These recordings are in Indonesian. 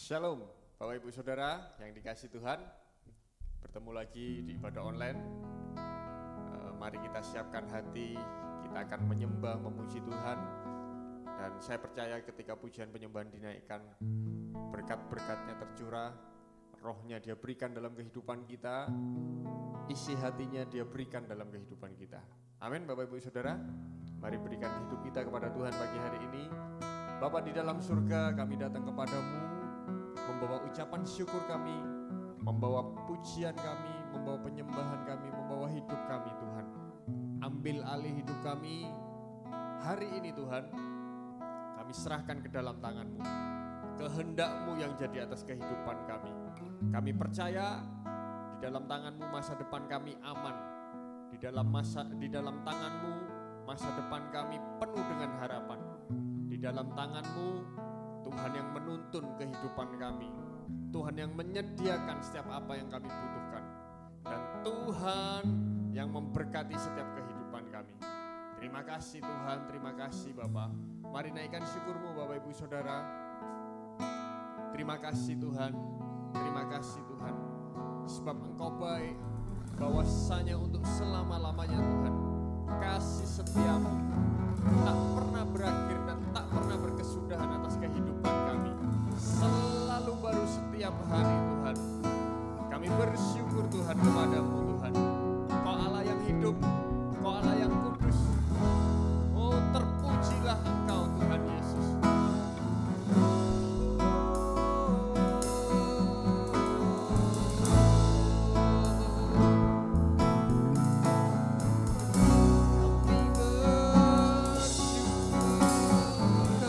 Shalom, Bapak Ibu Saudara yang dikasihi Tuhan. Bertemu lagi di ibadah online. Mari kita siapkan hati, kita akan menyembah, memuji Tuhan. Dan saya percaya ketika pujian penyembahan dinaikkan, berkat-berkatnya tercurah, rohnya Dia berikan dalam kehidupan kita, isi hatinya Dia berikan dalam kehidupan kita. Amin Bapak Ibu Saudara. Mari berikan hidup kita kepada Tuhan pagi hari ini. Bapa di dalam surga, kami datang kepadamu, membawa ucapan syukur kami, membawa pujian kami, membawa penyembahan kami, membawa hidup kami Tuhan. Ambil alih hidup kami hari ini Tuhan, kami serahkan ke dalam tangan-Mu. Kehendak-Mu yang jadi atas kehidupan kami. Kami percaya di dalam tangan-Mu masa depan kami aman. Di dalam tangan-Mu masa depan kami penuh dengan harapan. Di dalam tangan-Mu Tuhan yang menuntun kehidupan kami, Tuhan yang menyediakan setiap apa yang kami butuhkan, dan Tuhan yang memberkati setiap kehidupan kami. Terima kasih Tuhan, terima kasih Bapa. Mari naikkan syukur-Mu Bapak Ibu Saudara. Terima kasih Tuhan, terima kasih Tuhan, sebab Engkau baik, bahwasanya untuk selama-lamanya Tuhan, kasih setiamu tak pernah berakhir dan tak pernah berkesudahan atas kehidupan kami. Selalu baru setiap hari Tuhan. Kami bersyukur Tuhan kepadamu Tuhan. Kau Allah yang hidup, Kau Allah yang kudus. Oh, terpujilah Engkau Tuhan Yesus. Kami bersyukur kepada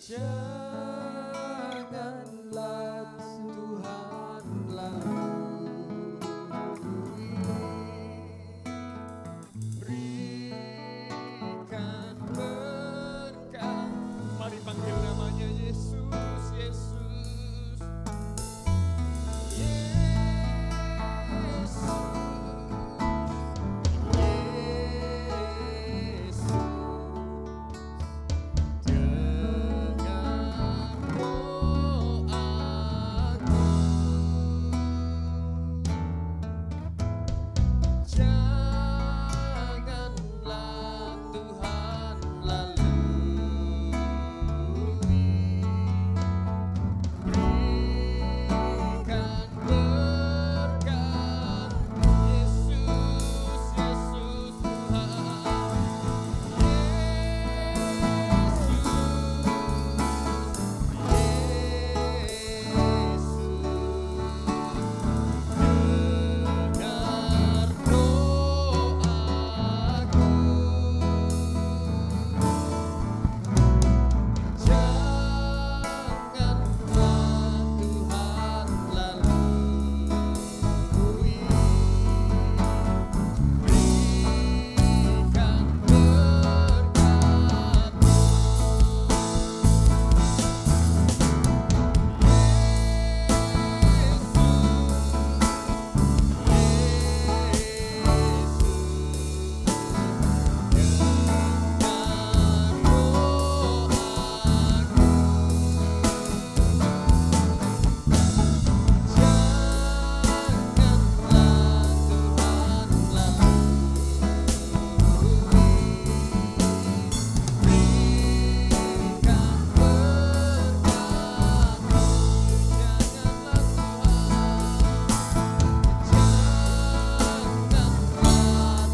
Janganlah Tuhan lalui, berikan berkat. Mari panggil namanya Yesus, Yesus, Yesus, Yesus. Dengar doaku, janganlah Tuhan lalui, berikan berkat. Yesus, Yesus Tuhan, dengar doaku, janganlah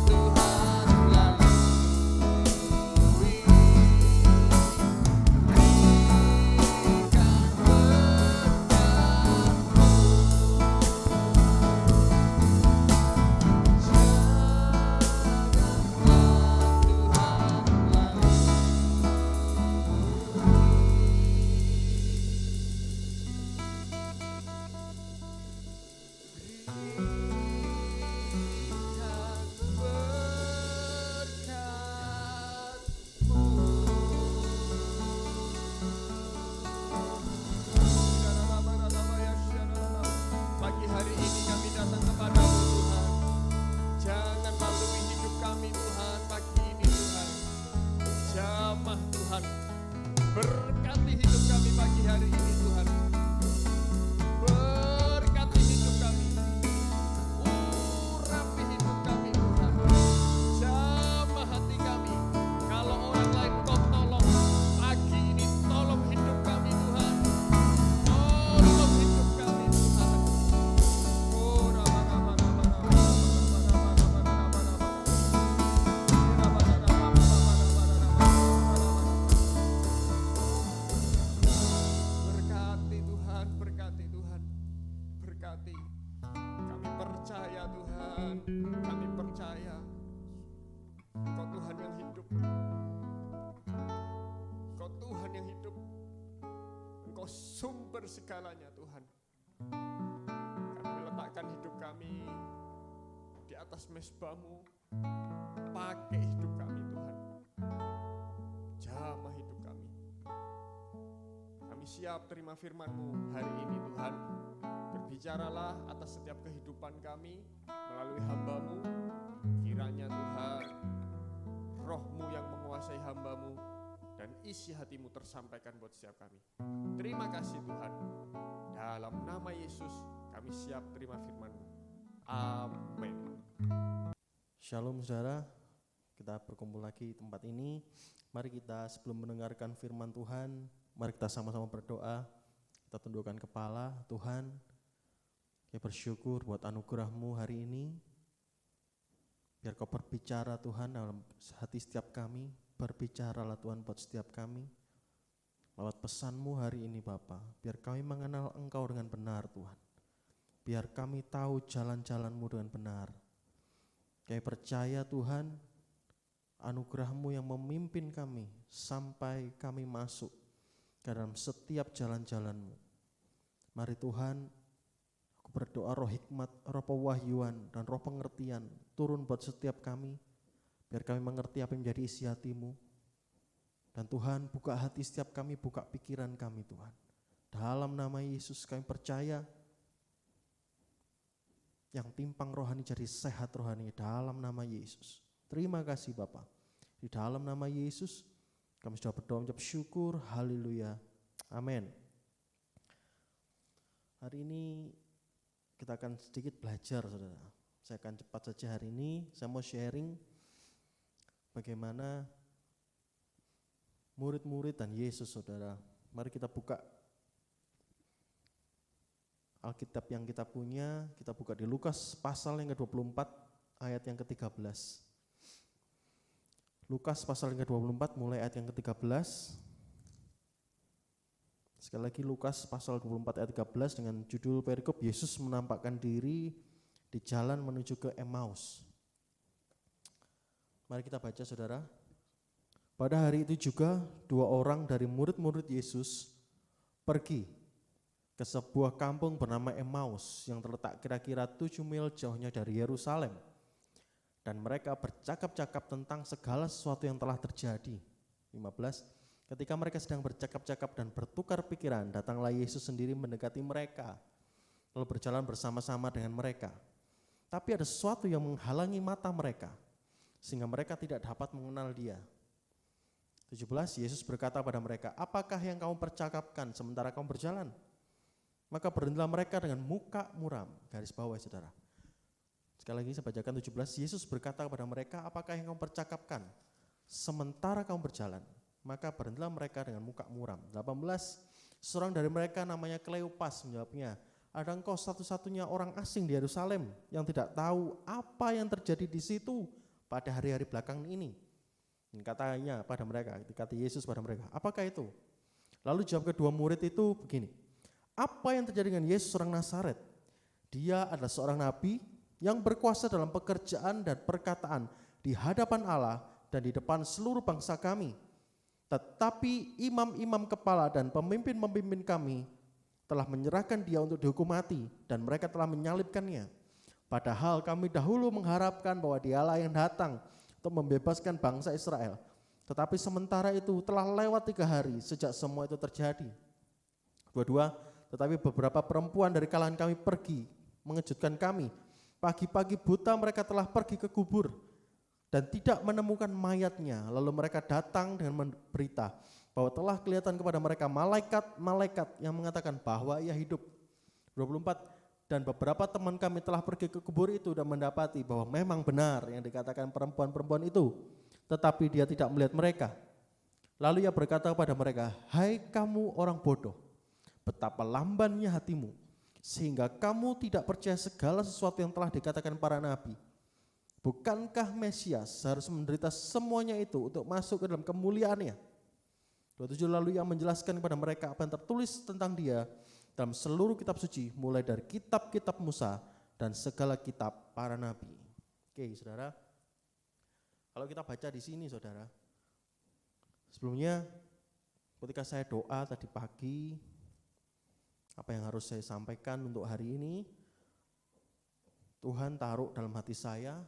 Tuhan lalui, berikan berkat-Mu. Pagi hari ini kami datang kepadamu Tuhan. Jangan lalui hidup kami Tuhan pagi ini Tuhan. Jamah Tuhan, berkati hidup kami pagi hari ini Tuhan. Berkati hidup kami, urapi hidup kami Tuhan. Jamah hati kami. Kalau orang lain Kau tolong, pagi ini tolong hidup kami Tuhan. Tolong hidup kami Tuhan. Berkati Tuhan, berkati Tuhan, berkati. Kami percaya Tuhan, kami percaya Kau Tuhan yang hidup. Kau Tuhan yang hidup. Engkau sumber segalanya Tuhan. Kami meletakkan hidup kami di atas mezbah-Mu. Pakai hidup kami Tuhan. Jamah hidup kami. Kami siap terima firman-Mu hari ini Tuhan. Berbicaralah atas setiap kehidupan kami melalui hamba-Mu. Kiranya Tuhan, Roh-Mu yang menguasai hamba-Mu dan isi hati-Mu tersampaikan buat setiap kami. Terima kasih Tuhan. Dalam nama Yesus kami siap terima firman-Mu. Amin. Shalom saudara, kita berkumpul lagi di tempat ini. Mari kita sebelum mendengarkan firman Tuhan, mari kita sama-sama berdoa. Kita tundukkan kepala. Tuhan, kita bersyukur buat anugerah-Mu hari ini. Biar Kau berbicara Tuhan dalam hati setiap kami. Berbicaralah Tuhan buat setiap kami. Lewat pesan-Mu hari ini Bapa, biar kami mengenal Engkau dengan benar Tuhan. Biar kami tahu jalan-jalan-Mu dengan benar. Kami percaya Tuhan, anugerah-Mu yang memimpin kami sampai kami masuk dalam setiap jalan-jalan-Mu. Mari Tuhan, aku berdoa roh hikmat, roh pewahyuan, dan roh pengertian turun buat setiap kami, biar kami mengerti apa yang menjadi isi hati-Mu. Dan Tuhan, buka hati setiap kami, buka pikiran kami Tuhan. Dalam nama Yesus kami percaya, yang timpang rohani jadi sehat rohani dalam nama Yesus. Terima kasih Bapa. Di dalam nama Yesus kami sudah berdoa mengucap syukur. Haleluya. Amin. Hari ini kita akan sedikit belajar saudara. Saya akan cepat saja hari ini. Saya mau sharing bagaimana murid-murid dan Yesus saudara. Mari kita buka Alkitab yang kita punya. Kita buka di Lukas pasal yang ke-24 ayat yang ke-13. Lukas pasal yang ke-24 mulai ayat yang ke-13. Sekali lagi Lukas pasal 24 ayat 13 dengan judul perikop Yesus menampakkan diri di jalan menuju ke Emmaus. Mari kita baca saudara. Pada hari itu juga 2 orang dari murid-murid Yesus pergi ke sebuah kampung bernama Emmaus yang terletak kira-kira 7 mil jauhnya dari Yerusalem. Dan mereka bercakap-cakap tentang segala sesuatu yang telah terjadi. 15. Ketika mereka sedang bercakap-cakap dan bertukar pikiran, datanglah Yesus sendiri mendekati mereka, lalu berjalan bersama-sama dengan mereka. Tapi ada sesuatu yang menghalangi mata mereka, sehingga mereka tidak dapat mengenal Dia. 17. Yesus berkata pada mereka, apakah yang kamu percakapkan sementara kamu berjalan? Maka berhentilah mereka dengan muka muram. Garis bawah saudara. Sekali lagi saya bacakan 17. Yesus berkata kepada mereka, apakah yang kamu percakapkan sementara kamu berjalan? Maka berhentilah mereka dengan muka muram. 18. Seorang dari mereka namanya Kleopas menjawabnya, ada engkau satu-satunya orang asing di Yerusalem yang tidak tahu apa yang terjadi di situ pada hari-hari belakang ini. Dan katanya pada mereka, kata Yesus pada mereka, apakah itu? Lalu jawab kedua murid itu begini, apa yang terjadi dengan Yesus orang Nazaret? Dia adalah seorang nabi yang berkuasa dalam pekerjaan dan perkataan di hadapan Allah dan di depan seluruh bangsa kami. Tetapi imam-imam kepala dan pemimpin-pemimpin kami telah menyerahkan dia untuk dihukum mati dan mereka telah menyalibkannya. Padahal kami dahulu mengharapkan bahwa dialah yang datang untuk membebaskan bangsa Israel. Tetapi sementara itu telah lewat 3 hari sejak semua itu terjadi. 22. Tetapi beberapa perempuan dari kalangan kami pergi mengejutkan kami. Pagi-pagi buta mereka telah pergi ke kubur dan tidak menemukan mayatnya. Lalu mereka datang dengan berita bahwa telah kelihatan kepada mereka malaikat-malaikat yang mengatakan bahwa ia hidup. 24. Dan beberapa teman kami telah pergi ke kubur itu dan mendapati bahwa memang benar yang dikatakan perempuan-perempuan itu, tetapi dia tidak melihat mereka. Lalu ia berkata kepada mereka, hai kamu orang bodoh, betapa lambannya hatimu, sehingga kamu tidak percaya segala sesuatu yang telah dikatakan para nabi. Bukankah Mesias harus menderita semuanya itu untuk masuk ke dalam kemuliaannya? 27. Lalu ia menjelaskan kepada mereka apa yang tertulis tentang dia dalam seluruh kitab suci, mulai dari kitab-kitab Musa dan segala kitab para nabi. Oke saudara, kalau kita baca di sini saudara, sebelumnya ketika saya doa tadi pagi, apa yang harus saya sampaikan untuk hari ini, Tuhan taruh dalam hati saya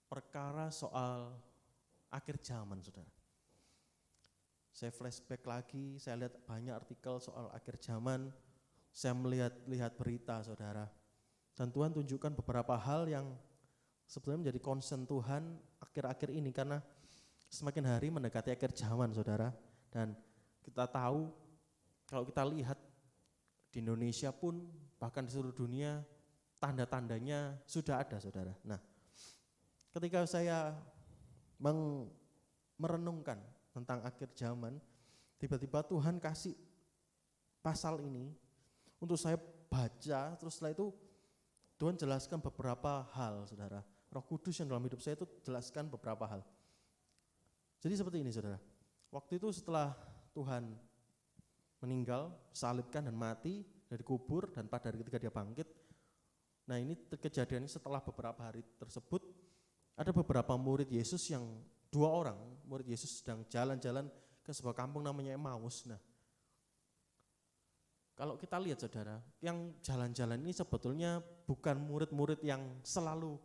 perkara soal akhir zaman saudara. Saya flashback lagi, saya lihat banyak artikel soal akhir zaman, saya melihat berita saudara. Dan Tuhan tunjukkan beberapa hal yang sebenarnya menjadi concern Tuhan akhir-akhir ini, karena semakin hari mendekati akhir zaman saudara. Dan kita tahu, kalau kita lihat di Indonesia pun, bahkan di seluruh dunia, tanda-tandanya sudah ada saudara. Nah, ketika saya merenungkan tentang akhir zaman, tiba-tiba Tuhan kasih pasal ini untuk saya baca, terus setelah itu Tuhan jelaskan beberapa hal saudara. Roh Kudus yang dalam hidup saya itu jelaskan beberapa hal. Jadi seperti ini saudara, waktu itu setelah Tuhan meninggal, salibkan dan mati dari kubur, dan pada hari ketiga dia bangkit. Nah ini kejadiannya setelah beberapa hari tersebut, ada beberapa murid Yesus yang 2 orang murid Yesus sedang jalan-jalan ke sebuah kampung namanya Emmaus. Nah, kalau kita lihat saudara, yang jalan-jalan ini sebetulnya bukan murid-murid yang selalu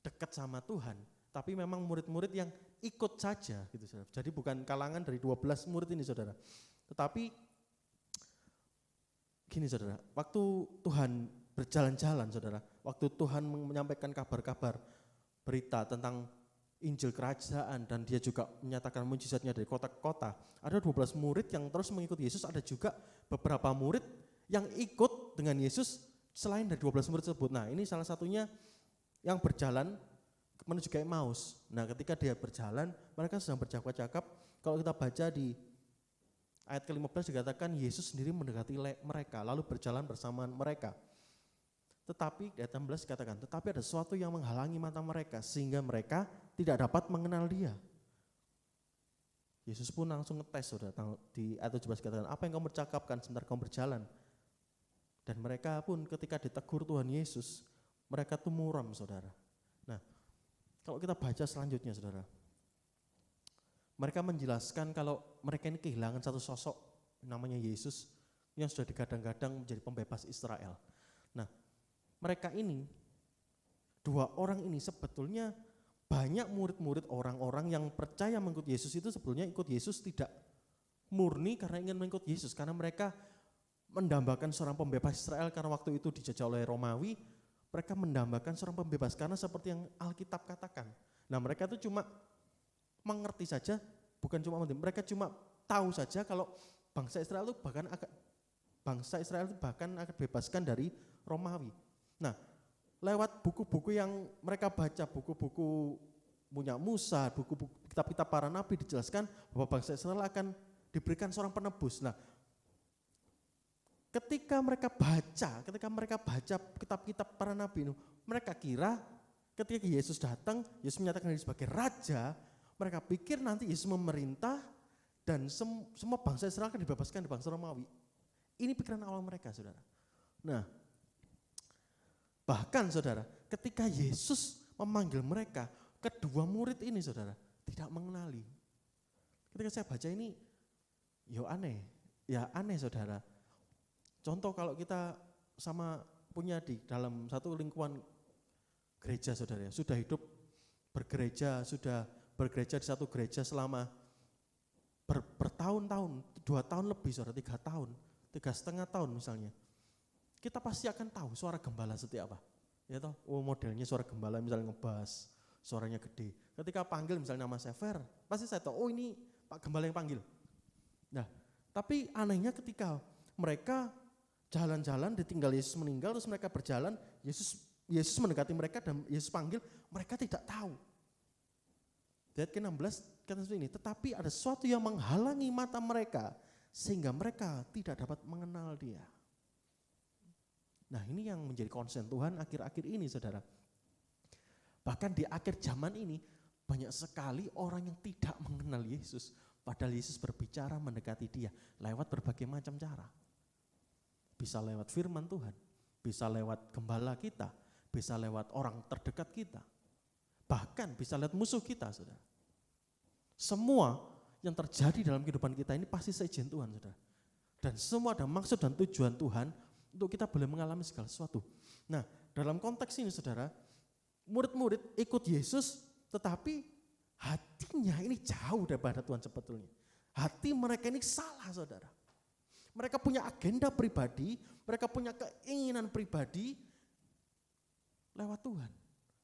dekat sama Tuhan, tapi memang murid-murid yang ikut saja gitu saudara. Jadi bukan kalangan dari 12 murid ini saudara. Tetapi gini saudara, waktu Tuhan berjalan-jalan saudara, waktu Tuhan menyampaikan kabar-kabar berita tentang Injil kerajaan dan dia juga menyatakan mujizatnya dari kota ke kota, ada 12 murid yang terus mengikuti Yesus, ada juga beberapa murid yang ikut dengan Yesus selain dari 12 murid tersebut. Nah, ini salah satunya yang berjalan menuju ke Emmaus. Nah, ketika dia berjalan, mereka sedang bercakap-cakap. Kalau kita baca di ayat ke-15 dikatakan Yesus sendiri mendekati mereka, lalu berjalan bersamaan mereka. Tetapi di ayat 16 dikatakan, tetapi ada sesuatu yang menghalangi mata mereka sehingga mereka tidak dapat mengenal dia. Yesus pun langsung ngetes saudara, di ayat 17 dikatakan, apa yang kamu bercakapkan sebentar kamu berjalan? Dan mereka pun ketika ditegur Tuhan Yesus, mereka tuh muram saudara. Nah, kalau kita baca selanjutnya saudara, mereka menjelaskan kalau mereka ini kehilangan satu sosok namanya Yesus yang sudah digadang-gadang menjadi pembebas Israel. Nah, mereka ini, dua orang ini sebetulnya banyak murid-murid orang-orang yang percaya mengikut Yesus itu sebetulnya ikut Yesus tidak murni karena ingin mengikut Yesus. Karena mereka mendambakan seorang pembebas Israel karena waktu itu dijajah oleh Romawi, mereka mendambakan seorang pembebas karena seperti yang Alkitab katakan. Nah, mereka itu cuma mengerti saja, bukan cuma mengerti, mereka cuma tahu saja kalau bangsa Israel itu bahkan akan bebaskan dari Romawi. Nah, lewat buku-buku yang mereka baca, buku-buku punya Musa, buku-buku kitab-kitab para nabi dijelaskan bahwa bangsa Israel akan diberikan seorang penebus. Nah, ketika mereka baca kitab-kitab para nabi itu, mereka kira ketika Yesus datang, Yesus menyatakan diri sebagai raja, mereka pikir nanti Yesus memerintah dan semua bangsa Israel akan dibebaskan dari bangsa Romawi. Ini pikiran awal mereka, saudara. Nah, bahkan saudara, ketika Yesus memanggil mereka, kedua murid ini saudara, tidak mengenali. Ketika saya baca ini, ya aneh saudara. Contoh kalau kita sama punya di dalam satu lingkungan gereja saudara, sudah hidup bergereja, sudah bergereja di satu gereja selama bertahun-tahun, 2 tahun lebih saudara, 3 tahun, 3,5 tahun misalnya. Kita pasti akan tahu suara gembala seperti apa. Ya toh, modelnya suara gembala misalnya ngebas, suaranya gede. Ketika panggil misalnya nama Sever, pasti saya tahu, oh ini Pak Gembala yang panggil. Nah, tapi anehnya ketika mereka jalan-jalan ditinggal Yesus meninggal, terus mereka berjalan, Yesus mendekati mereka dan Yesus panggil, mereka tidak tahu. Ayat ke-16 kata seperti ini, tetapi ada sesuatu yang menghalangi mata mereka sehingga mereka tidak dapat mengenal Dia. Nah, ini yang menjadi konsen Tuhan akhir-akhir ini saudara. Bahkan di akhir zaman ini banyak sekali orang yang tidak mengenal Yesus, padahal Yesus berbicara mendekati dia lewat berbagai macam cara. Bisa lewat firman Tuhan, bisa lewat gembala kita, bisa lewat orang terdekat kita, bahkan bisa lewat musuh kita saudara. Semua yang terjadi dalam kehidupan kita ini pasti seizin Tuhan saudara. Dan semua ada maksud dan tujuan Tuhan untuk kita boleh mengalami segala sesuatu. Nah, dalam konteks ini saudara, murid-murid ikut Yesus tetapi hatinya ini jauh daripada Tuhan sebetulnya. Hati mereka ini salah saudara. Mereka punya agenda pribadi, mereka punya keinginan pribadi lewat Tuhan.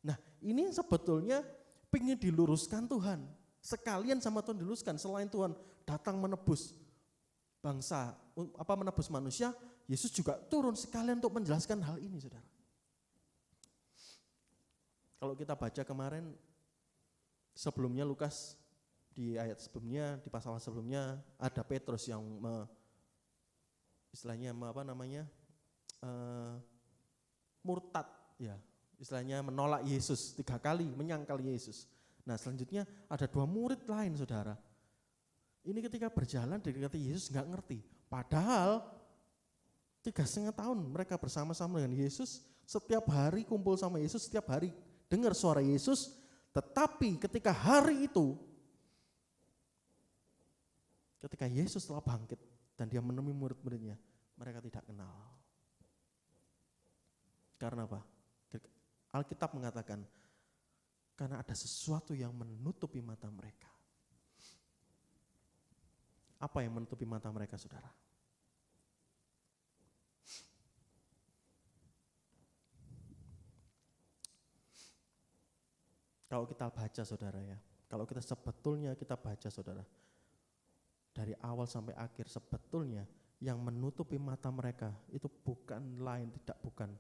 Nah, ini sebetulnya ingin diluruskan Tuhan. Sekalian sama Tuhan diluruskan, selain Tuhan datang menebus bangsa, menebus manusia, Yesus juga turun sekalian untuk menjelaskan hal ini saudara. Kalau kita baca kemarin, sebelumnya Lukas di ayat sebelumnya, di pasal sebelumnya ada Petrus yang murtad, ya, istilahnya menolak Yesus 3 kali, menyangkal Yesus. Nah, selanjutnya ada 2 murid lain saudara. Ini ketika berjalan didekati Yesus nggak ngerti. Padahal 3,5 tahun mereka bersama-sama dengan Yesus, setiap hari kumpul sama Yesus, setiap hari dengar suara Yesus. Tetapi ketika hari itu Ketika Yesus telah bangkit dan dia menemui murid-muridnya, mereka tidak kenal. Karena apa? Alkitab mengatakan, karena ada sesuatu yang menutupi mata mereka. Apa yang menutupi mata mereka, saudara? Kalau kita baca, saudara ya, kalau kita sebetulnya kita baca, saudara, dari awal sampai akhir, sebetulnya yang menutupi mata mereka itu bukan lain, tidak bukan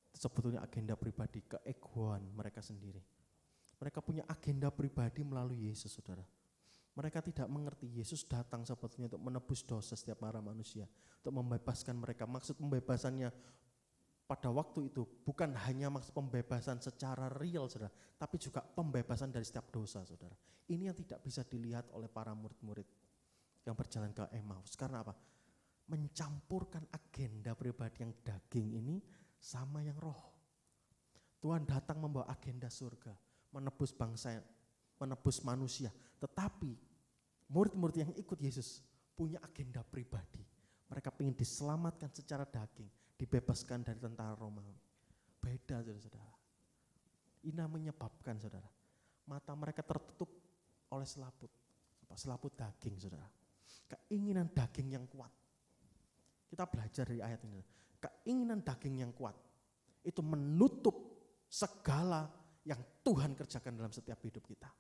sebetulnya agenda pribadi, keegoan mereka sendiri. Mereka punya agenda pribadi melalui Yesus, saudara. Mereka tidak mengerti Yesus datang sebetulnya untuk menebus dosa setiap para manusia, untuk membebaskan mereka. Maksud pembebasannya pada waktu itu bukan hanya maksud pembebasan secara real, saudara, tapi juga pembebasan dari setiap dosa, saudara. Ini yang tidak bisa dilihat oleh para murid-murid yang berjalan ke Emmaus. Karena apa? Mencampurkan agenda pribadi yang daging ini sama yang roh. Tuhan datang membawa agenda surga, menebus bangsa, menebus manusia. Tetapi murid-murid yang ikut Yesus punya agenda pribadi. Mereka ingin diselamatkan secara daging, dibebaskan dari tentara Romawi. Beda, saudara-saudara. Ini menyebabkan, saudara, mata mereka tertutup oleh selaput. Selaput daging, saudara. Keinginan daging yang kuat. Kita belajar dari ayat ini. Keinginan daging yang kuat itu menutup segala yang Tuhan kerjakan dalam setiap hidup kita.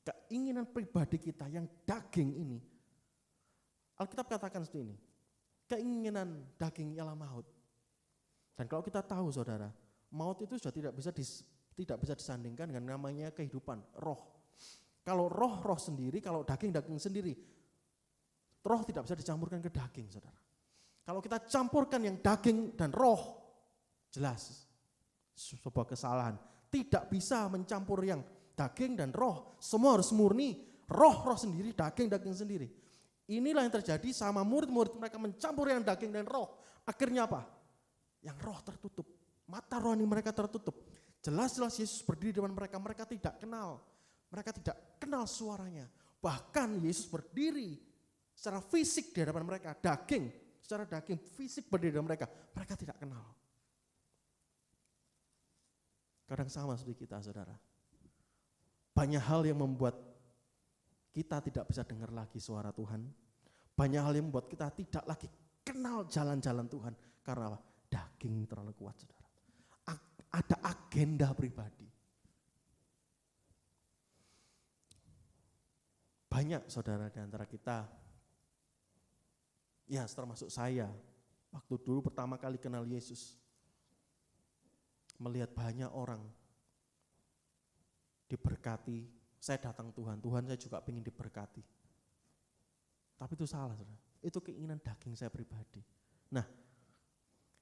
Keinginan pribadi kita yang daging ini, Alkitab katakan seperti ini, keinginan daging ialah maut. Dan kalau kita tahu, saudara, maut itu sudah tidak bisa disandingkan dengan namanya kehidupan, roh. Kalau roh sendiri, kalau daging sendiri, roh tidak bisa dicampurkan ke daging, saudara. Kalau kita campurkan yang daging dan roh, jelas sebuah kesalahan. Tidak bisa mencampur yang daging dan roh, semua harus murni, roh sendiri, daging sendiri. Inilah yang terjadi sama murid-murid, mereka mencampur yang daging dan roh. Akhirnya apa? Yang roh tertutup, mata rohani mereka tertutup. Jelas-jelas Yesus berdiri di depan mereka, mereka tidak kenal. Mereka tidak kenal suaranya. Bahkan Yesus berdiri secara fisik di hadapan mereka, secara daging fisik berdiri di hadapan mereka, mereka tidak kenal. Kadang sama seperti kita, saudara. Banyak hal yang membuat kita tidak bisa dengar lagi suara Tuhan. Banyak hal yang membuat kita tidak lagi kenal jalan-jalan Tuhan. Karena apa? Daging terlalu kuat, saudara. Ada agenda pribadi. Banyak, saudara, di antara kita, ya termasuk saya, waktu dulu pertama kali kenal Yesus, melihat banyak orang diberkati, saya datang Tuhan saya juga ingin diberkati. Tapi itu salah, saudara. Itu keinginan daging saya pribadi. Nah,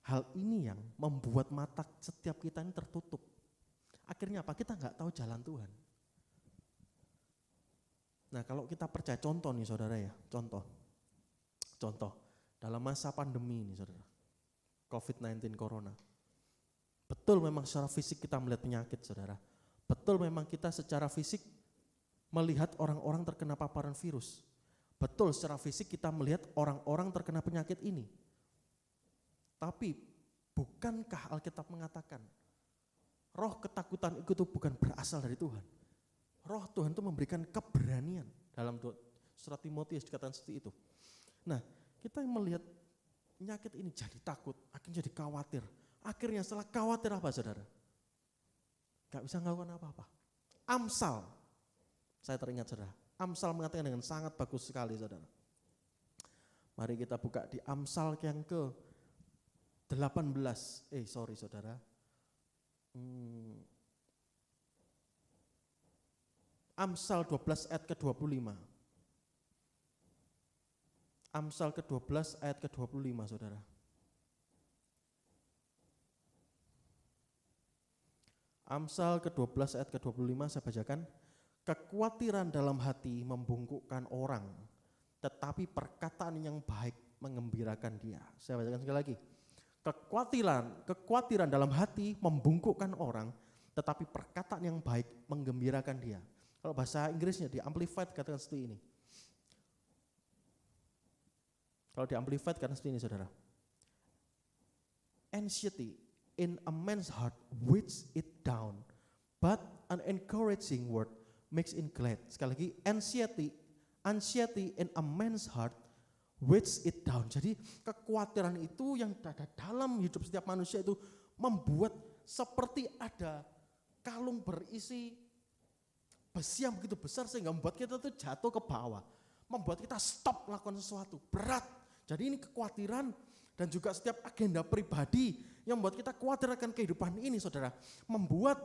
hal ini yang membuat mata setiap kita ini tertutup. Akhirnya apa? Kita nggak tahu jalan Tuhan. Nah, kalau kita percaya, contoh nih, saudara ya, contoh dalam masa pandemi ini, saudara, COVID-19 Corona. Betul memang secara fisik kita melihat penyakit, saudara. Betul memang kita secara fisik melihat orang-orang terkena paparan virus. Betul secara fisik kita melihat orang-orang terkena penyakit ini. Tapi bukankah Alkitab mengatakan roh ketakutan itu bukan berasal dari Tuhan? Roh Tuhan itu memberikan keberanian. Dalam surat Timotius dikatakan seperti itu. Nah, kita melihat penyakit ini jadi takut, akhirnya jadi khawatir. Akhirnya setelah khawatir apa, saudara? Gak bisa melakukan apa-apa. Amsal, saya teringat, saudara, Amsal mengatakan dengan sangat bagus sekali, saudara. Mari kita buka di Amsal yang ke-18, saudara. Amsal 12 ayat ke-25. Amsal ke-12 ayat ke-25, saudara. Amsal ke-12 ayat ke-25 saya bacakan. Kekhawatiran dalam hati membungkukkan orang, tetapi perkataan yang baik mengembirakan dia. Saya bacakan sekali lagi. Kekhawatiran dalam hati membungkukkan orang, tetapi perkataan yang baik menggembirakan dia. Kalau bahasa Inggrisnya di Amplified katakan seperti ini. Kalau di Amplified kan seperti ini saudara. Anxiety in a man's heart weighs it down, but an encouraging word makes it glad. Sekali lagi, anxiety in a man's heart weighs it down. Jadi kekhawatiran itu yang ada dalam hidup setiap manusia itu membuat seperti ada kalung berisi besi yang begitu besar sehingga membuat kita tuh jatuh ke bawah, membuat kita stop melakukan sesuatu berat. Jadi ini kekhawatiran dan juga setiap agenda pribadi yang membuat kita khawatir akan kehidupan ini saudara, membuat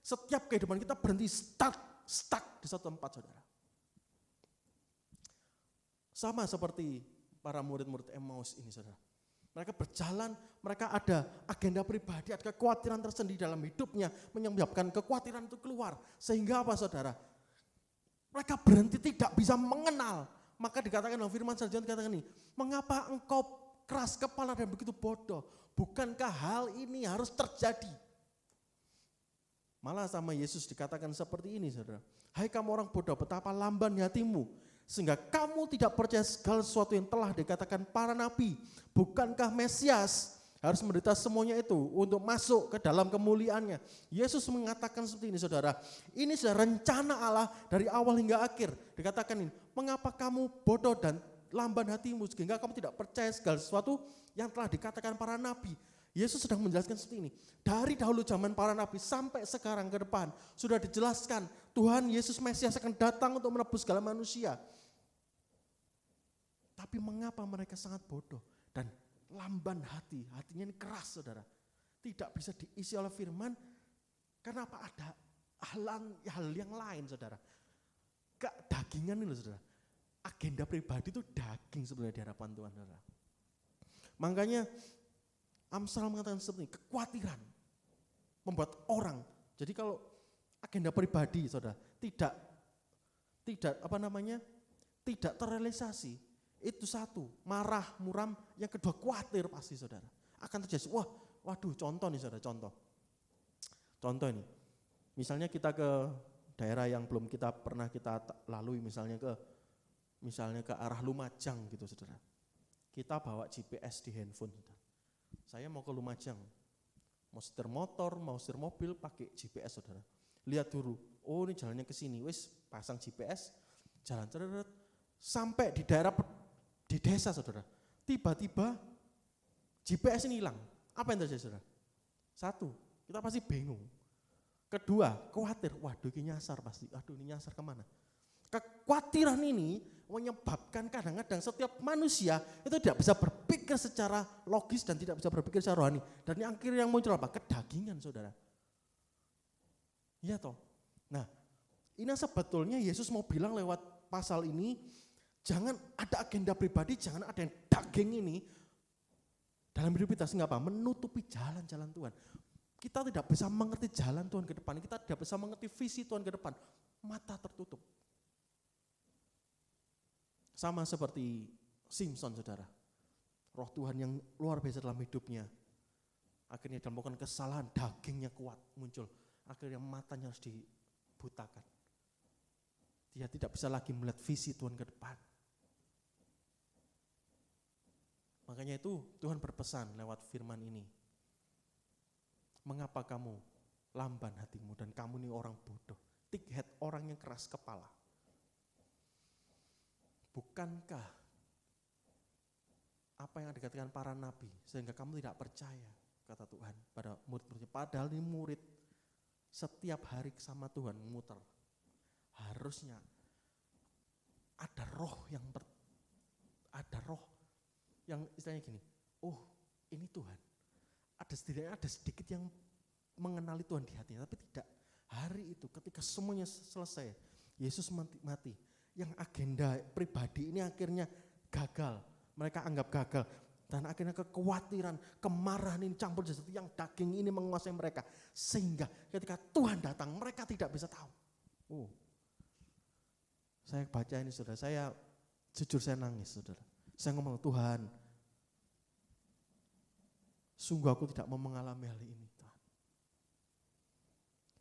setiap kehidupan kita berhenti stuck di satu tempat saudara. Sama seperti para murid-murid Emmaus ini saudara. Mereka berjalan, mereka ada agenda pribadi, ada kekhawatiran tersendiri dalam hidupnya, menyebabkan kekhawatiran itu keluar. Sehingga apa saudara? Mereka berhenti tidak bisa mengenal. Maka dikatakan dalam firman selanjutnya dikatakan ini, mengapa engkau keras kepala dan begitu bodoh? Bukankah hal ini harus terjadi? Malah sama Yesus dikatakan seperti ini saudara. Hai kamu orang bodoh, betapa lamban hatimu, sehingga kamu tidak percaya segala sesuatu yang telah dikatakan para nabi. Bukankah Mesias harus menderita semuanya itu untuk masuk ke dalam kemuliaannya? Yesus mengatakan seperti ini saudara. Ini sudah rencana Allah dari awal hingga akhir. Dikatakan ini, mengapa kamu bodoh dan lamban hatimu sehingga kamu tidak percaya segala sesuatu yang telah dikatakan para nabi. Yesus sedang menjelaskan seperti ini. Dari dahulu zaman para nabi sampai sekarang ke depan sudah dijelaskan Tuhan Yesus Mesias akan datang untuk menebus segala manusia. Tapi mengapa mereka sangat bodoh dan lamban hati, hatinya ini keras saudara. Tidak bisa diisi oleh firman, karena apa? Ada hal yang lain saudara. Dagingan ini loh saudara. Agenda pribadi itu daging sebenarnya di hadapan Tuhan saudara. Makanya Amsal mengatakan seperti ini, kekhawatiran membuat orang. Jadi kalau agenda pribadi saudara tidak terrealisasi, itu satu, marah, muram, yang kedua khawatir pasti saudara. Akan terjadi, waduh contoh nih saudara, contoh ini. Misalnya kita ke daerah yang belum pernah kita lalui, misalnya ke arah Lumajang gitu saudara. Kita bawa GPS di handphone saudara. Saya mau ke Lumajang, mau setir motor, mau setir mobil pakai GPS saudara. Lihat dulu, oh ini jalannya ke sini, wis pasang GPS, jalan ceret, sampai di daerah di desa saudara. Tiba-tiba GPS ini hilang. Apa yang terjadi saudara? Satu, kita pasti bingung. Kedua, khawatir, waduh ini nyasar pasti, aduh ini nyasar kemana? Kekhawatiran ini menyebabkan kadang-kadang setiap manusia itu tidak bisa berpikir secara logis dan tidak bisa berpikir secara rohani. Dan yang akhirnya yang muncul apa? Kedagingan saudara. Iya toh. Nah, ini sebetulnya Yesus mau bilang lewat pasal ini, jangan ada agenda pribadi, jangan ada yang daging ini dalam hidup kita. Sehingga apa? Menutupi jalan-jalan Tuhan. Kita tidak bisa mengerti jalan Tuhan ke depan, kita tidak bisa mengerti visi Tuhan ke depan. Mata tertutup. Sama seperti Simson saudara. Roh Tuhan yang luar biasa dalam hidupnya. Akhirnya dalam melakukan kesalahan, dagingnya kuat muncul. Akhirnya matanya harus dibutakan. Dia tidak bisa lagi melihat visi Tuhan ke depan. Makanya itu Tuhan berpesan lewat firman ini. Mengapa kamu lamban hatimu dan kamu ini orang bodoh, thick head, orang yang keras kepala. Bukankah apa yang dikatakan para nabi sehingga kamu tidak percaya, kata Tuhan pada murid-muridnya. Padahal ini murid setiap hari sama Tuhan muter. Harusnya ada roh yang istilahnya gini, oh ini Tuhan. Ada sedikit yang mengenali Tuhan di hatinya, tapi tidak. Hari itu ketika semuanya selesai, Yesus mati. Yang agenda pribadi ini akhirnya gagal. Mereka anggap gagal. Dan akhirnya kekhawatiran, kemarahan ini campur sesuatu yang daging ini menguasai mereka. Sehingga ketika Tuhan datang, mereka tidak bisa tahu. Saya baca ini saudara, jujur saya nangis saudara. Saya ngomong, Tuhan, sungguh aku tidak mau mengalami hal ini Tuhan.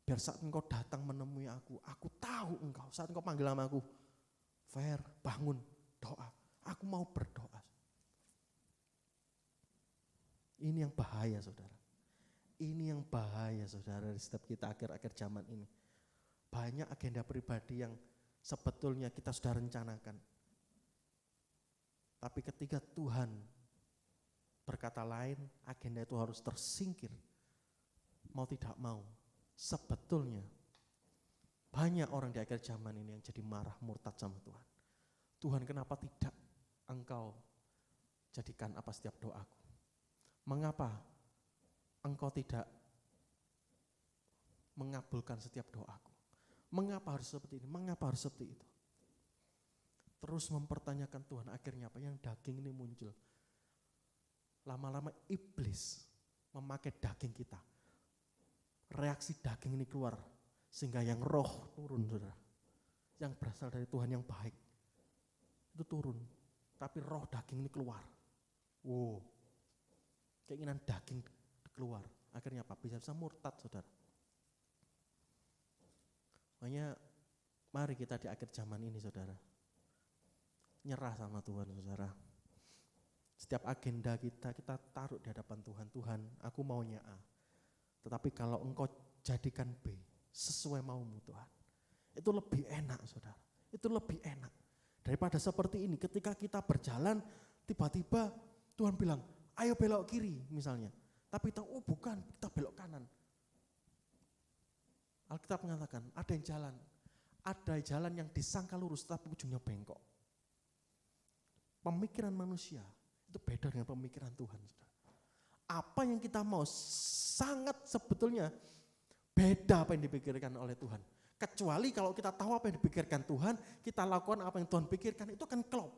Biar saat Engkau datang menemui aku tahu Engkau. Saat Engkau panggil nama aku, Fer, bangun, doa. Aku mau berdoa. yang bahaya saudara. Ini yang bahaya saudara di setiap kita akhir-akhir zaman ini. Banyak agenda pribadi yang sebetulnya kita sudah rencanakan. Tapi ketika Tuhan berkata lain, agenda itu harus tersingkir. Mau tidak mau, sebetulnya banyak orang di akhir zaman ini yang jadi marah, murtad sama Tuhan. Tuhan, kenapa tidak Engkau jadikan apa setiap doaku? Mengapa Engkau tidak mengabulkan setiap doaku? Mengapa harus seperti ini? Mengapa harus seperti itu? Terus mempertanyakan Tuhan, akhirnya apa? Yang daging ini muncul. Lama-lama iblis memakai daging kita. Reaksi daging ini keluar, sehingga yang roh turun saudara. Yang berasal dari Tuhan yang baik, itu turun. Tapi roh daging ini keluar. Wow, keinginan daging keluar. Akhirnya apa? Bisa murtad saudara. Makanya mari kita di akhir zaman ini saudara, nyerah sama Tuhan saudara. Setiap agenda kita taruh di hadapan Tuhan. Tuhan, aku maunya A. Tetapi kalau Engkau jadikan B, sesuai maumu Tuhan. Itu lebih enak saudara. Itu lebih enak. Daripada seperti ini, ketika kita berjalan, tiba-tiba Tuhan bilang, ayo belok kiri misalnya. Tapi tahu, oh bukan, kita belok kanan. Alkitab mengatakan, ada jalan yang disangka lurus, tapi ujungnya bengkok. Pemikiran manusia itu beda dengan pemikiran Tuhan. Saudara. Apa yang kita mau sangat sebetulnya beda apa yang dipikirkan oleh Tuhan. Kecuali kalau kita tahu apa yang dipikirkan Tuhan, kita lakukan apa yang Tuhan pikirkan, itu akan klop.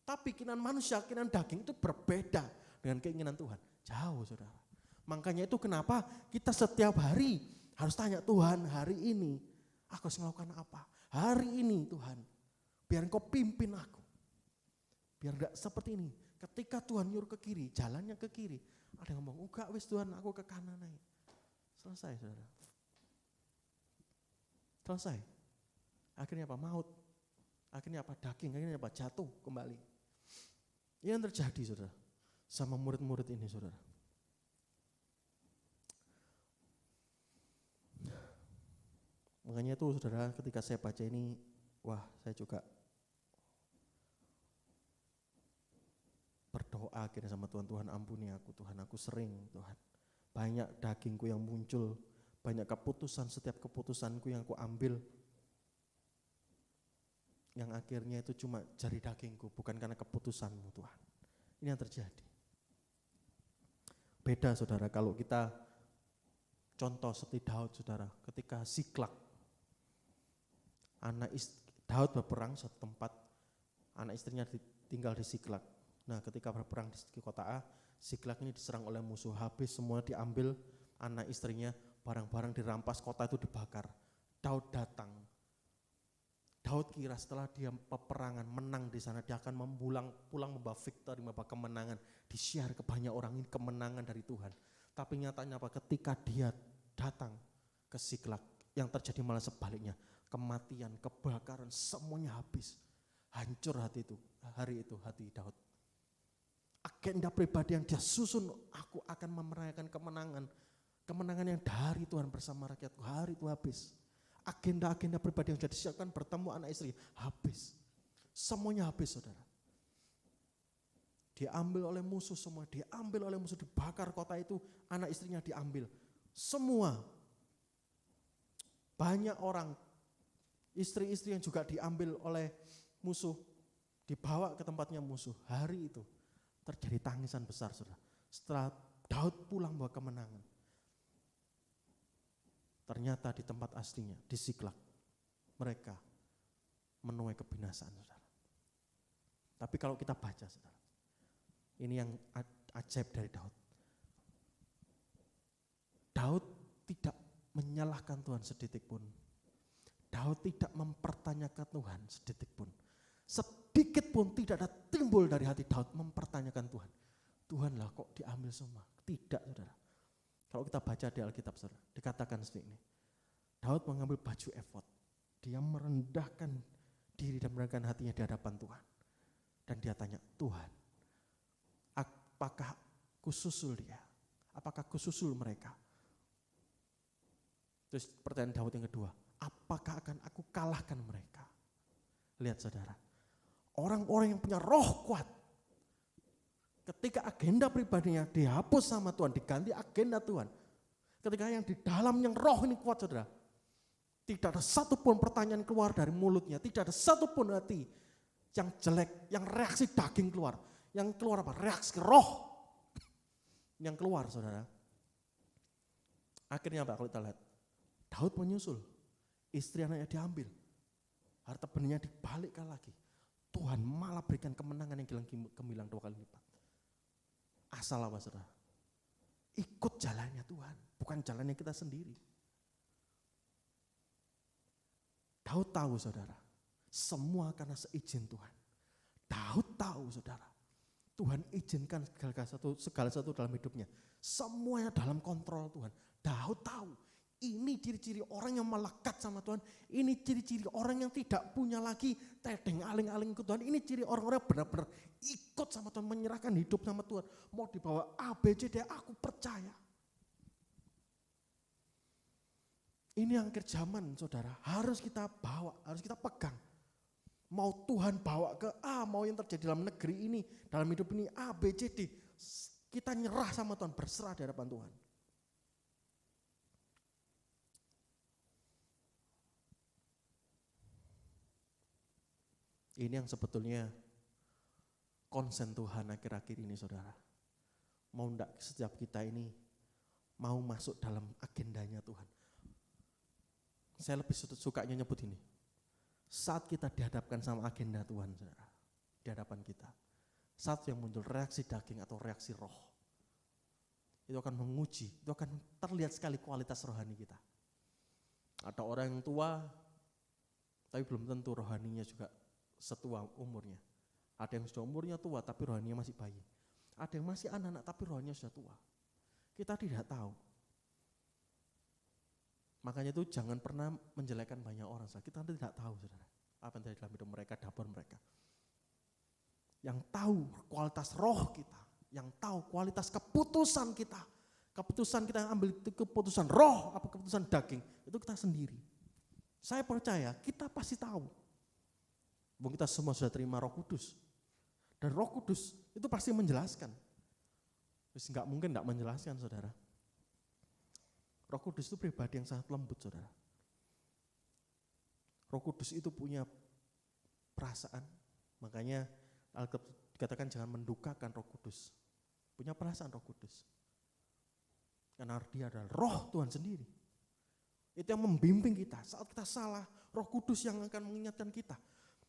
Tapi keinginan manusia, keinginan daging itu berbeda dengan keinginan Tuhan. Jauh saudara. Makanya itu kenapa kita setiap hari harus tanya, Tuhan hari ini aku harus melakukan apa? Hari ini Tuhan, biar Engkau pimpin aku. Biar enggak seperti ini. Ketika Tuhan nyuruh ke kiri, jalannya ke kiri. Ada yang ngomong, enggak wis Tuhan, aku ke kanan aja. Selesai saudara. Selesai. Akhirnya apa? Maut. Akhirnya apa? Daging. Akhirnya apa? Jatuh kembali. Ini yang terjadi saudara. Sama murid-murid ini saudara. Makanya itu saudara, ketika saya baca ini, wah saya juga berdoa akhirnya sama Tuhan, Tuhan ampuni aku, Tuhan aku sering Tuhan. Banyak dagingku yang muncul, banyak keputusan, setiap keputusanku yang aku ambil, yang akhirnya itu cuma jari dagingku, bukan karena keputusanmu Tuhan. Ini yang terjadi. Beda saudara kalau kita contoh seperti Daud saudara, ketika Siklak, Daud berperang suatu tempat, anak istrinya tinggal di Siklak. Nah ketika berperang di kota A, Siklak ini diserang oleh musuh, habis semua diambil anak istrinya, barang-barang dirampas, kota itu dibakar. Daud datang. Daud kira setelah dia peperangan menang di sana, dia akan pulang membawa victory, membawa kemenangan, di-share ke banyak orang, ini kemenangan dari Tuhan. Tapi nyatanya apa? Ketika dia datang ke Siklak, yang terjadi malah sebaliknya, kematian, kebakaran, semuanya habis. Hancur hati Daud. Agenda pribadi yang dia susun, aku akan merayakan kemenangan yang dari Tuhan bersama rakyatku, hari itu habis. Agenda-agenda pribadi yang sudah disiapkan, bertemu anak istri, habis. Semuanya habis saudara. Diambil oleh musuh semua, dibakar kota itu, anak istrinya diambil. Semua. Banyak orang, istri-istri yang juga diambil oleh musuh, dibawa ke tempatnya musuh. Hari itu terjadi tangisan besar saudara. Setelah Daud pulang bawa kemenangan, ternyata di tempat aslinya, di Siklak, mereka menuai kebinasaan saudara. Tapi kalau kita baca saudara, ini yang ajaib dari Daud. Daud tidak menyalahkan Tuhan sedetik pun. Daud tidak mempertanyakan Tuhan sedetik pun. Sedikit pun tidak ada timbul dari hati Daud mempertanyakan Tuhan. Tuhan lah kok diambil semua. Tidak saudara. Kalau kita baca di Alkitab saudara, dikatakan seperti ini. Daud mengambil baju efod. Dia merendahkan diri dan merendahkan hatinya di hadapan Tuhan. Dan dia tanya, Tuhan, apakah ku susul dia? Apakah aku susul mereka? Terus pertanyaan Daud yang kedua, apakah akan aku kalahkan mereka? Lihat saudara, orang-orang yang punya roh kuat, ketika agenda pribadinya dihapus sama Tuhan, diganti agenda Tuhan. Ketika yang di dalam yang roh ini kuat saudara, tidak ada satupun pertanyaan keluar dari mulutnya, tidak ada satupun hati yang jelek, yang reaksi daging keluar. Yang keluar apa? Reaksi roh yang keluar saudara. Akhirnya apa kalau kita lihat? Daud menyusul, istri anaknya diambil, harta benihnya dibalikkan lagi. Tuhan malah berikan kemenangan yang gemilang 2 kali lipat. Asal apa saudara? Ikut jalannya Tuhan, bukan jalannya kita sendiri. Daud tahu saudara, semua karena seizin Tuhan. Daud tahu saudara, Tuhan izinkan segala satu dalam hidupnya. Semuanya dalam kontrol Tuhan. Daud tahu, ini ciri-ciri orang yang melekat sama Tuhan. Ini ciri-ciri orang yang tidak punya lagi tedeng aling-aling ke Tuhan. Ini ciri orang-orang benar-benar ikut sama Tuhan, menyerahkan hidup sama Tuhan. Mau dibawa A, B, C, D, aku percaya. Ini yang akhir zaman saudara, harus kita bawa, harus kita pegang. Mau Tuhan bawa ke A, mau yang terjadi dalam negeri ini, dalam hidup ini A, B, C, D. Kita nyerah sama Tuhan, berserah di hadapan Tuhan. Ini yang sebetulnya konsen Tuhan akhir-akhir ini saudara. Mau enggak setiap kita ini mau masuk dalam agendanya Tuhan. Saya lebih sukanya nyebut ini. Saat kita dihadapkan sama agenda Tuhan saudara, di hadapan kita. Saat yang muncul reaksi daging atau reaksi roh. Itu akan menguji, itu akan terlihat sekali kualitas rohani kita. Ada orang yang tua, tapi belum tentu rohaninya juga setua umurnya. Ada yang sudah umurnya tua tapi rohaninya masih bayi. Ada yang masih anak-anak tapi rohaninya sudah tua. Kita tidak tahu. Makanya itu jangan pernah menjelekkan banyak orang. Kita tidak tahu saudara, apa yang terjadi dalam hidup mereka, dapur mereka. Yang tahu kualitas roh kita, yang tahu kualitas keputusan kita yang ambil itu keputusan roh apa keputusan daging, itu kita sendiri. Saya percaya kita pasti tahu. Kita semua sudah terima Roh Kudus. Dan Roh Kudus itu pasti menjelaskan. Terus enggak mungkin enggak menjelaskan saudara. Roh Kudus itu pribadi yang sangat lembut saudara. Roh Kudus itu punya perasaan. Makanya Alkitab dikatakan jangan mendukakan Roh Kudus. Punya perasaan Roh Kudus. Karena dia adalah roh Tuhan sendiri. Itu yang membimbing kita. Saat kita salah, Roh Kudus yang akan mengingatkan kita.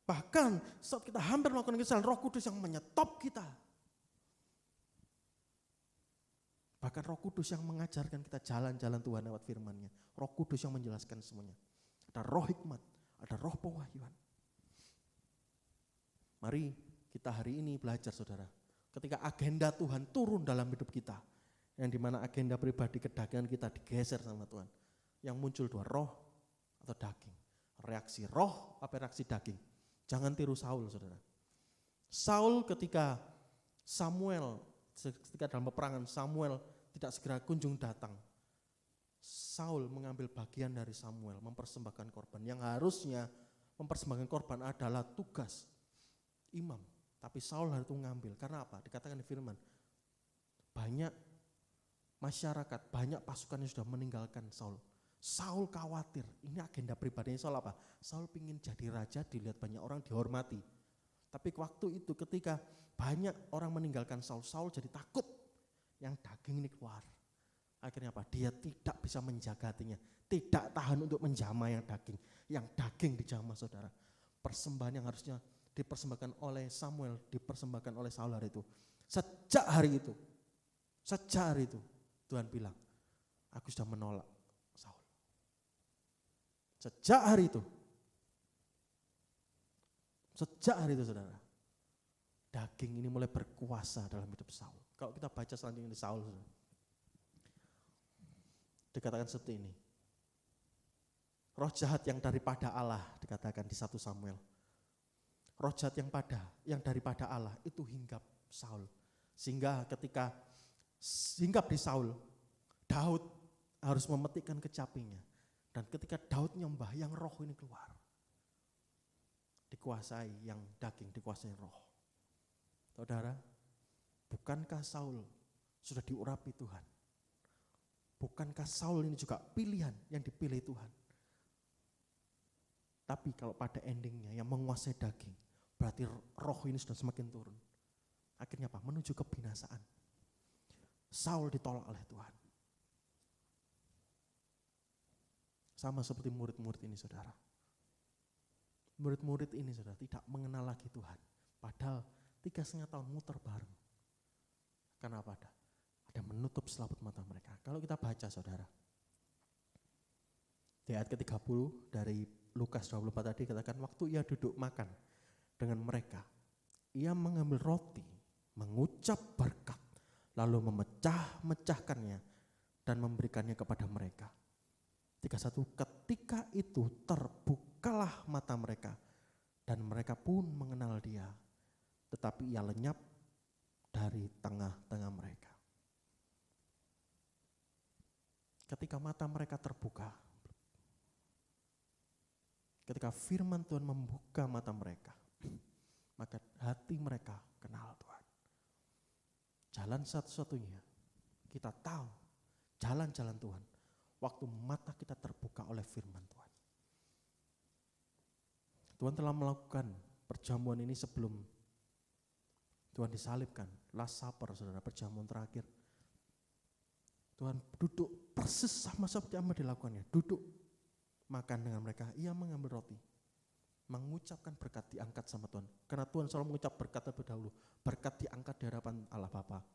Bahkan saat kita hampir melakukan kesalahan, Roh Kudus yang menyetop kita. Bahkan Roh Kudus yang mengajarkan kita jalan-jalan Tuhan lewat firman-Nya. Roh Kudus yang menjelaskan semuanya. Ada roh hikmat, ada roh pewahyuan. Mari kita hari ini belajar saudara. Ketika agenda Tuhan turun dalam hidup kita. Yang dimana agenda pribadi kedagingan kita digeser sama Tuhan. Yang muncul dua roh atau daging. Reaksi roh apa reaksi daging. Jangan tiru Saul saudara. Saul ketika dalam peperangan Samuel tidak segera kunjung datang. Saul mengambil bagian dari Samuel, mempersembahkan korban. Yang harusnya mempersembahkan korban adalah tugas imam. Tapi Saul hari itu mengambil. Karena apa? Dikatakan di firman, banyak masyarakat, banyak pasukan yang sudah meninggalkan Saul. Saul khawatir, ini agenda pribadinya Saul apa? Saul ingin jadi raja, dilihat banyak orang, dihormati. Tapi waktu itu ketika banyak orang meninggalkan Saul, Saul jadi takut yang daging ini keluar. Akhirnya apa? Dia tidak bisa menjaga hatinya, tidak tahan untuk menjamah yang daging. Yang daging dijamah saudara. Persembahan yang harusnya dipersembahkan oleh Samuel, dipersembahkan oleh Saul hari itu. Sejak hari itu, Tuhan bilang, aku sudah menolak Saul. Sejak hari itu saudara, daging ini mulai berkuasa dalam hidup Saul. Kalau kita baca selanjutnya di Saul, saudara, dikatakan seperti ini. Roh jahat yang daripada Allah, dikatakan di 1 Samuel. Roh jahat yang daripada Allah itu hinggap Saul. Sehingga ketika Hinggap di Saul, Daud harus memetikkan kecapinya. Dan ketika Daud nyembah, yang roh ini keluar. Dikuasai, yang daging dikuasai roh. Saudara, bukankah Saul sudah diurapi Tuhan? Bukankah Saul ini juga pilihan yang dipilih Tuhan? Tapi kalau pada endingnya yang menguasai daging, berarti roh ini sudah semakin turun. Akhirnya apa? Menuju kebinasaan. Saul ditolak oleh Tuhan. Sama seperti murid-murid ini, saudara. Murid-murid ini, saudara, tidak mengenal lagi Tuhan. Padahal 3,5 tahun muter bareng. Kenapa ada? Ada menutup selaput mata mereka. Kalau kita baca, saudara, di ayat ke-30 dari Lukas 24 tadi katakan, waktu ia duduk makan dengan mereka, ia mengambil roti, mengucap berkat, lalu memecah-mecahkannya dan memberikannya kepada mereka. 31, ketika itu terbukalah mata mereka dan mereka pun mengenal dia, tetapi ia lenyap dari tengah-tengah mereka. Ketika mata mereka terbuka, ketika firman Tuhan membuka mata mereka, maka hati mereka kenal Tuhan. Jalan satu-satunya kita tahu jalan-jalan Tuhan waktu mata kita terbuka oleh firman Tuhan. Tuhan telah melakukan perjamuan ini sebelum Tuhan disalibkan. Last Supper, saudara, perjamuan terakhir. Tuhan duduk persis sama seperti apa dilakukannya. Duduk makan dengan mereka, ia mengambil roti, mengucapkan berkat, diangkat sama Tuhan. Karena Tuhan selalu mengucap berkat terlebih dahulu. Berkat diangkat di hadapan Allah Bapa.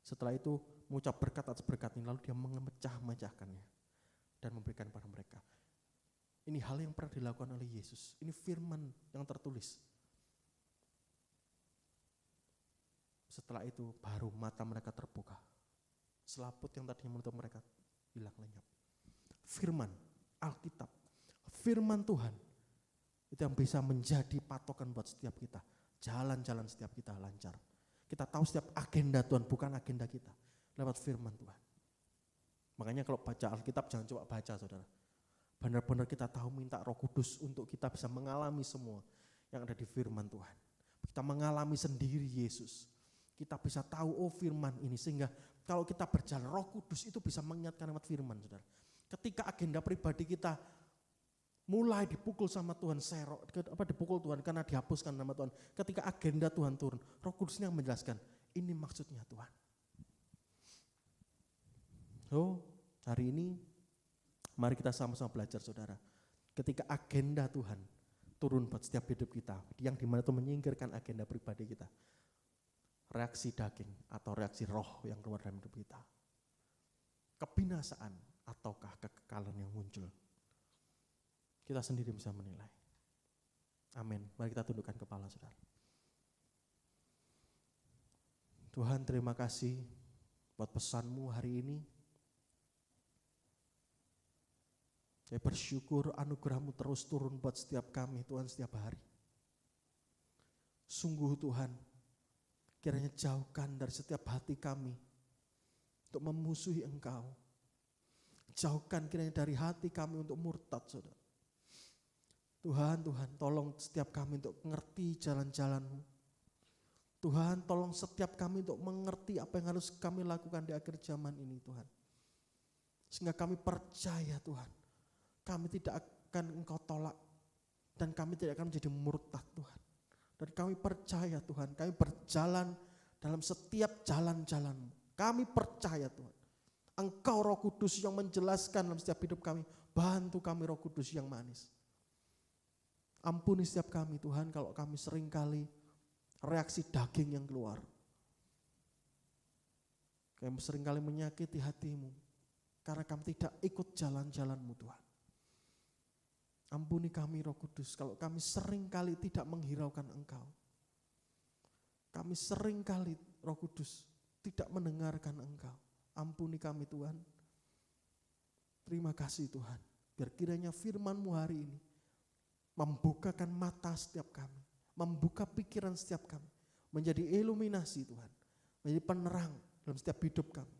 Setelah itu mengucap berkat atas berkat ini, lalu dia memecah-mecahkannya dan memberikan pada mereka. Ini hal yang pernah dilakukan oleh Yesus. Ini firman yang tertulis. Setelah itu baru mata mereka terbuka. Selaput yang tadinya menutup mereka hilang lenyap. Firman Alkitab, firman Tuhan, itu yang bisa menjadi patokan buat setiap kita. Jalan-jalan setiap kita lancar. Kita tahu setiap agenda Tuhan, bukan agenda kita. Lewat firman Tuhan. Makanya kalau baca Alkitab jangan coba baca, saudara. Benar-benar kita tahu minta Roh Kudus untuk kita bisa mengalami semua yang ada di firman Tuhan. Kita mengalami sendiri Yesus. Kita bisa tahu, oh firman ini. Sehingga kalau kita berjalan, Roh Kudus itu bisa mengingatkan lewat firman, saudara. Ketika agenda pribadi kita mulai dipukul sama Tuhan, dipukul Tuhan karena dihapuskan nama Tuhan. Ketika agenda Tuhan turun, Roh Kudus yang menjelaskan, ini maksudnya Tuhan. Oh, hari ini mari kita sama-sama belajar, saudara. Ketika agenda Tuhan turun buat setiap hidup kita, yang dimana itu menyingkirkan agenda pribadi kita, reaksi daging atau reaksi roh yang keluar dalam hidup kita, kebinasaan ataukah kekekalan yang muncul, kita sendiri bisa menilai. Amin. Mari kita tundukkan kepala, saudara. Tuhan, terima kasih buat pesan-Mu hari ini. Saya bersyukur anugerah-Mu terus turun buat setiap kami, Tuhan, setiap hari. Sungguh Tuhan, kiranya jauhkan dari setiap hati kami untuk memusuhi Engkau. Jauhkan kiranya dari hati kami untuk murtad, saudara. Tuhan, tolong setiap kami untuk mengerti jalan-jalan-Mu. Tuhan, tolong setiap kami untuk mengerti apa yang harus kami lakukan di akhir zaman ini, Tuhan. Sehingga kami percaya, Tuhan, kami tidak akan Engkau tolak dan kami tidak akan menjadi murtad, Tuhan. Dan kami percaya, Tuhan, kami berjalan dalam setiap jalan-jalan-Mu. Kami percaya, Tuhan, Engkau Roh Kudus yang menjelaskan dalam setiap hidup kami. Bantu kami, Roh Kudus yang manis. Ampuni setiap kami, Tuhan, kalau kami seringkali reaksi daging yang keluar. Kami seringkali menyakiti hati-Mu karena kami tidak ikut jalan-jalan-Mu, Tuhan. Ampuni kami, Roh Kudus, kalau kami seringkali tidak menghiraukan Engkau. Kami seringkali, Roh Kudus, tidak mendengarkan Engkau. Ampuni kami, Tuhan. Terima kasih, Tuhan. Biar kiranya firman-Mu hari ini membukakan mata setiap kami, membuka pikiran setiap kami, menjadi iluminasi, Tuhan, menjadi penerang dalam setiap hidup kami.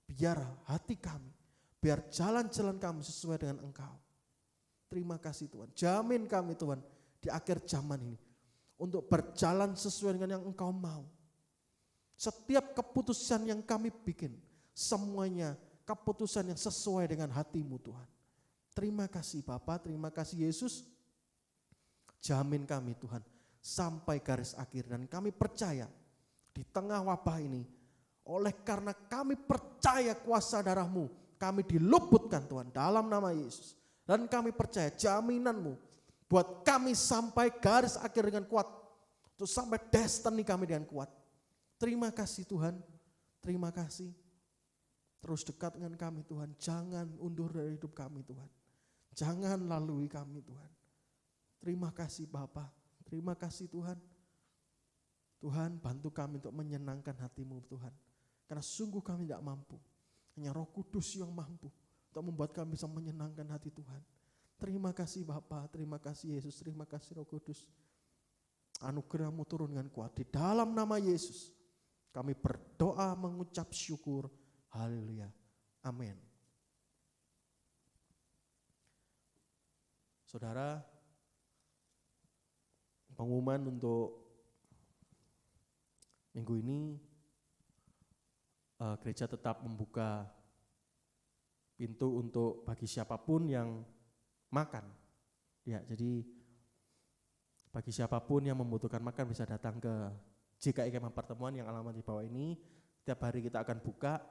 Biar hati kami, biar jalan-jalan kami sesuai dengan Engkau. Terima kasih Tuhan. Jamin kami Tuhan di akhir zaman ini untuk berjalan sesuai dengan yang Engkau mau. Setiap keputusan yang kami bikin, semuanya keputusan yang sesuai dengan hati-Mu Tuhan. Terima kasih Bapa, terima kasih Yesus. Jamin kami Tuhan sampai garis akhir, dan kami percaya di tengah wabah ini, oleh karena kami percaya kuasa darah-Mu, kami diluputkan Tuhan dalam nama Yesus. Dan kami percaya jaminan-Mu buat kami sampai garis akhir dengan kuat, untuk sampai destiny kami dengan kuat. Terima kasih Tuhan, terima kasih. Terus dekat dengan kami Tuhan, jangan undur dari hidup kami Tuhan. Jangan lalui kami Tuhan. Terima kasih Bapa, terima kasih Tuhan. Tuhan bantu kami untuk menyenangkan hati-Mu Tuhan. Karena sungguh kami tidak mampu. Hanya Roh Kudus yang mampu untuk membuat kami bisa menyenangkan hati Tuhan. Terima kasih Bapa, terima kasih Yesus, terima kasih Roh Kudus. Anugerah-Mu turun dengan kuat. Di dalam nama Yesus kami berdoa mengucap syukur. Haleluya. Amin. Saudara, pengumuman untuk minggu ini, gereja tetap membuka pintu untuk bagi siapapun yang makan. Ya, jadi bagi siapapun yang membutuhkan makan bisa datang ke JKI Kemah Pertemuan yang alamat di bawah ini. Setiap hari kita akan buka.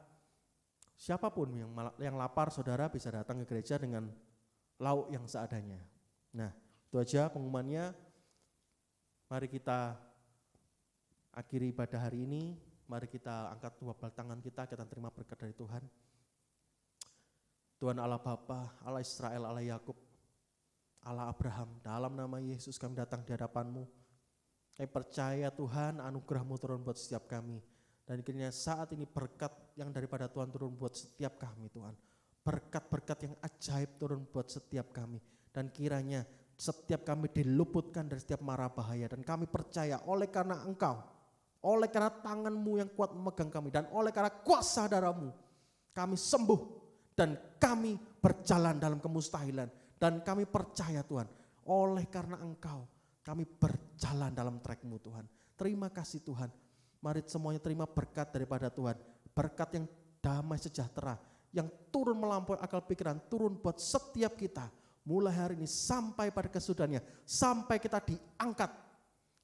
Siapapun yang lapar, saudara bisa datang ke gereja dengan lauk yang seadanya. Nah, itu aja pengumumannya. Mari kita akhiri ibadah hari ini. Mari kita angkat dua belah tangan kita terima berkat dari Tuhan. Tuhan Allah Bapa, Allah Israel, Allah Yakub, Allah Abraham, dalam nama Yesus kami datang di hadapan-Mu. Kami percaya Tuhan, anugerah-Mu turun buat setiap kami. Dan kiranya saat ini berkat yang daripada Tuhan turun buat setiap kami Tuhan. Berkat-berkat yang ajaib turun buat setiap kami. Dan kiranya setiap kami diluputkan dari setiap mara bahaya. Dan kami percaya oleh karena Engkau, oleh karena tangan-Mu yang kuat memegang kami, dan oleh karena kuasa darah-Mu, kami sembuh dan kami berjalan dalam kemustahilan. Dan kami percaya Tuhan, oleh karena Engkau, kami berjalan dalam track-Mu Tuhan. Terima kasih Tuhan. Mari semuanya terima berkat daripada Tuhan. Berkat yang damai sejahtera, yang turun melampaui akal pikiran, turun buat setiap kita. Mulai hari ini sampai pada kesudahannya, sampai kita diangkat.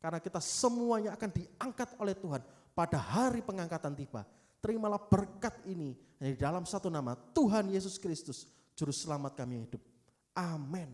Karena kita semuanya akan diangkat oleh Tuhan pada hari pengangkatan tiba. Terimalah berkat ini di dalam satu nama, Tuhan Yesus Kristus, Juru Selamat kami yang hidup. Amin.